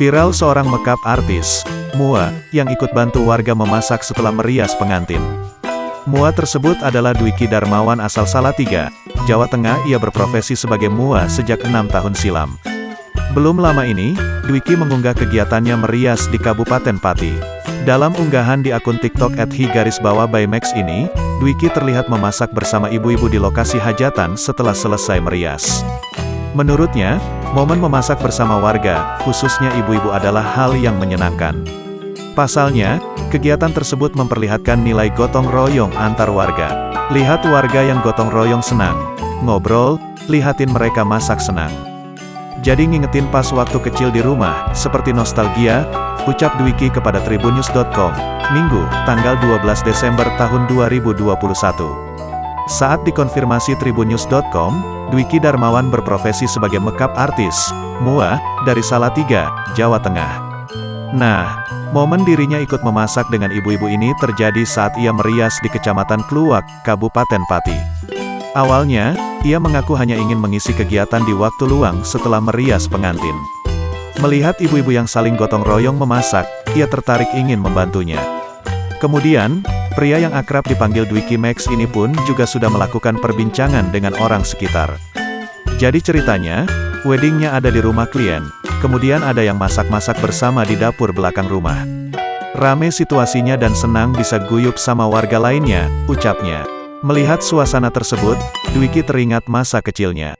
Viral seorang makeup artis, Mua, yang ikut bantu warga memasak setelah merias pengantin. Mua tersebut adalah Dwiki Darmawan asal Salatiga, Jawa Tengah. Ia berprofesi sebagai Mua sejak 6 tahun silam. Belum lama ini, Dwiki mengunggah kegiatannya merias di Kabupaten Pati. Dalam unggahan di akun TikTok @hi_bymax ini, Dwiki terlihat memasak bersama ibu-ibu di lokasi hajatan setelah selesai merias. Menurutnya, momen memasak bersama warga, khususnya ibu-ibu adalah hal yang menyenangkan. Pasalnya, kegiatan tersebut memperlihatkan nilai gotong royong antar warga. Lihat warga yang gotong royong senang, ngobrol, lihatin mereka masak senang. Jadi ngingetin pas waktu kecil di rumah, seperti nostalgia, ucap Dwiki kepada tribunnews.com, Minggu, tanggal 12 Desember tahun 2021. Saat dikonfirmasi tribunnews.com, Dwiki Darmawan berprofesi sebagai makeup artis, Mua, dari Salatiga, Jawa Tengah. Nah, momen dirinya ikut memasak dengan ibu-ibu ini terjadi saat ia merias di Kecamatan Kluwak, Kabupaten Pati. Awalnya, ia mengaku hanya ingin mengisi kegiatan di waktu luang setelah merias pengantin. Melihat ibu-ibu yang saling gotong royong memasak, ia tertarik ingin membantunya. Kemudian, pria yang akrab dipanggil Dwiki Max ini pun juga sudah melakukan perbincangan dengan orang sekitar. Jadi ceritanya, weddingnya ada di rumah klien, kemudian ada yang masak-masak bersama di dapur belakang rumah. Rame situasinya dan senang bisa guyup sama warga lainnya, ucapnya. Melihat suasana tersebut, Dwiki teringat masa kecilnya.